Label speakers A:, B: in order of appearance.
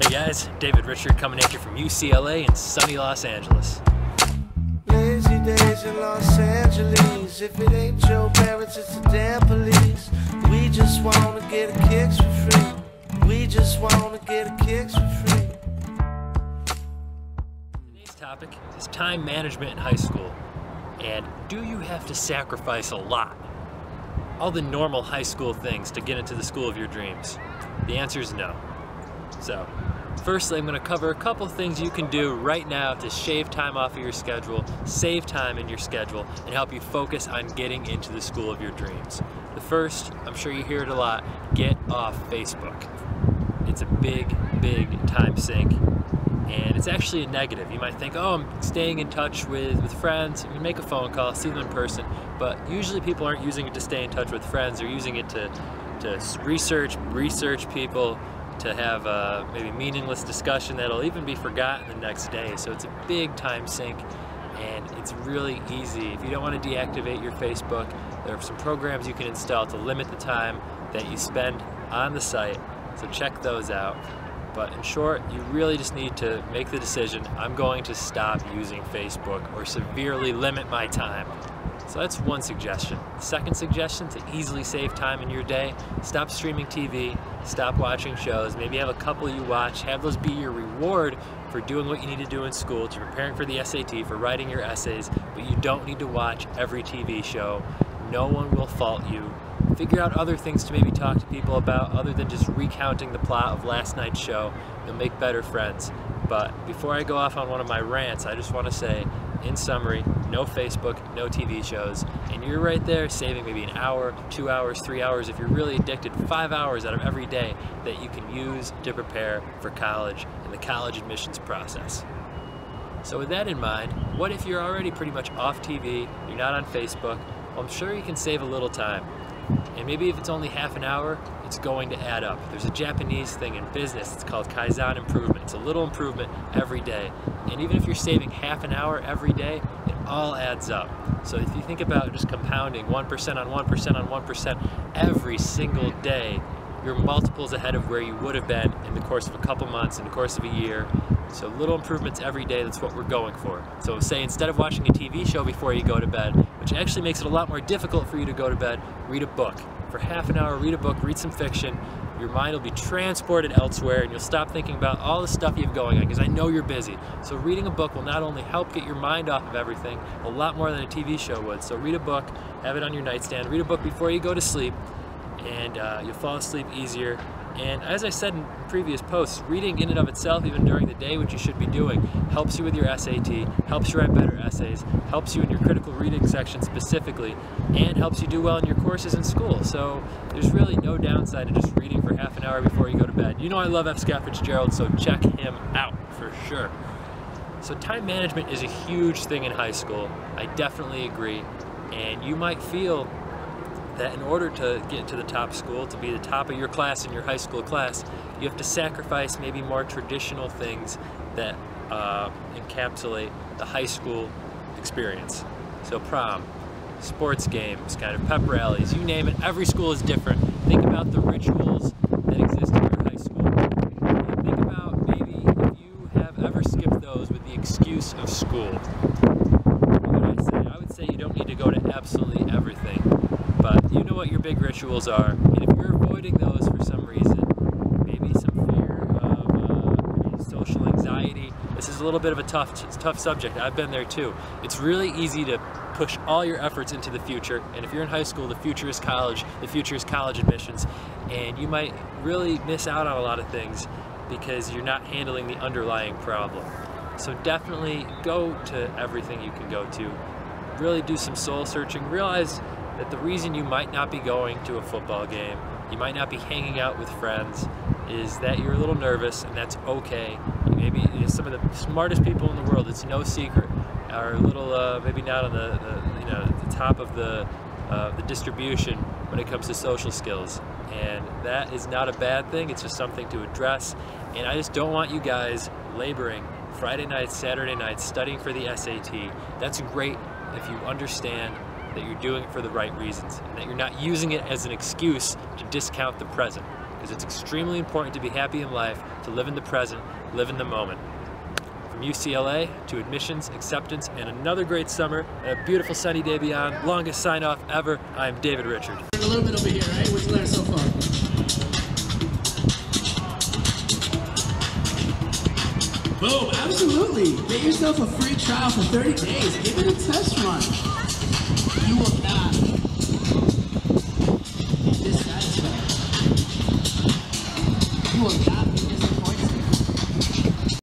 A: Hey guys, David Richard coming at you from UCLA in sunny Los Angeles.
B: Lazy days in Los Angeles. If it ain't your parents, it's the damn police. We just wanna get a kicks for free. We just wanna get a kicks for free.
A: Today's topic is time management in high school. And do you have to sacrifice a lot? All the normal high school things to get into the school of your dreams? The answer is no. So, firstly, I'm going to cover a couple things you can do right now to shave time off of your schedule, save time in your schedule, and help you focus on getting into the school of your dreams. The first, I'm sure you hear it a lot, get off Facebook. It's a big, big time sink, and it's actually a negative. You might think, oh, I'm staying in touch with friends, you make a phone call, see them in person, but usually people aren't using it to stay in touch with friends, they're using it to research people, to have a maybe meaningless discussion that'll even be forgotten the next day. So it's a big time sink, and it's really easy. If you don't want to deactivate your Facebook, there are some programs you can install to limit the time that you spend on the site, so check those out. But in short, you really just need to make the decision, I'm going to stop using Facebook or severely limit my time. So that's one suggestion. Second suggestion, to easily save time in your day, stop streaming TV, stop watching shows, maybe have a couple you watch, have those be your reward for doing what you need to do in school, to preparing for the SAT, for writing your essays, but you don't need to watch every TV show. No one will fault you. Figure out other things to maybe talk to people about other than just recounting the plot of last night's show. You'll make better friends. But before I go off on one of my rants, I just want to say, in summary, no Facebook, no TV shows, and you're right there saving maybe an hour, 2 hours, 3 hours, if you're really addicted, 5 hours out of every day that you can use to prepare for college and the college admissions process. So with that in mind, what if you're already pretty much off TV, you're not on Facebook? Well, I'm sure you can save a little time. And maybe if it's only half an hour, it's going to add up. There's a Japanese thing in business, it's called Kaizen Improvement. It's a little improvement every day. And even if you're saving half an hour every day, it all adds up. So if you think about just compounding 1% on 1% on 1% every single day, you're multiples ahead of where you would have been in the course of a couple months, in the course of a year. So little improvements every day, that's what we're going for. So say instead of watching a TV show before you go to bed, which actually makes it a lot more difficult for you to go to bed, read a book. For half an hour, read a book, read some fiction. Your mind will be transported elsewhere and you'll stop thinking about all the stuff you have going on, because I know you're busy. So reading a book will not only help get your mind off of everything, a lot more than a TV show would. So read a book, have it on your nightstand, read a book before you go to sleep, and you'll fall asleep easier. And as I said in previous posts, reading in and of itself, even during the day, which you should be doing, helps you with your SAT, helps you write better essays, helps you in your critical reading section specifically, and helps you do well in your courses in school. So there's really no downside to just reading for half an hour before you go to bed. You know I love F. Scott Fitzgerald, so check him out for sure. So time management is a huge thing in high school. I definitely agree. And you might feel that in order to get into the top school, to be the top of your class in your high school class, you have to sacrifice maybe more traditional things that encapsulate the high school experience. So prom, sports games, kind of pep rallies, you name it, every school is different. Think about the rituals that exist in your high school. And think about maybe if you have ever skipped those with the excuse of school. I would say you don't need to go to absolutely everything, but you know what your big rituals are, and if you're avoiding those for some reason, maybe some fear of social anxiety, this is a little bit of a tough subject. I've been there too. It's really easy to push all your efforts into the future, and if you're in high school, the future is college admissions, and you might really miss out on a lot of things because you're not handling the underlying problem. So definitely go to everything you can go to. Really do some soul searching. Realize that the reason you might not be going to a football game, you might not be hanging out with friends, is that you're a little nervous, and that's okay. Maybe some of the smartest people in the world, it's no secret, are a little maybe not on the top of the distribution when it comes to social skills, and that is not a bad thing. It's just something to address, and I just don't want you guys laboring Friday nights, Saturday nights, studying for the SAT. That's great if you understand that you're doing it for the right reasons, and that you're not using it as an excuse to discount the present. because it's extremely important to be happy in life, to live in the present, live in the moment. From UCLA to admissions, acceptance, and another great summer, and a beautiful sunny day beyond, longest sign off ever, I'm David Richard.
C: A little bit over here, right? What's the learn so far? Boom, absolutely. Get yourself a free trial for 30 days. Give it a test run.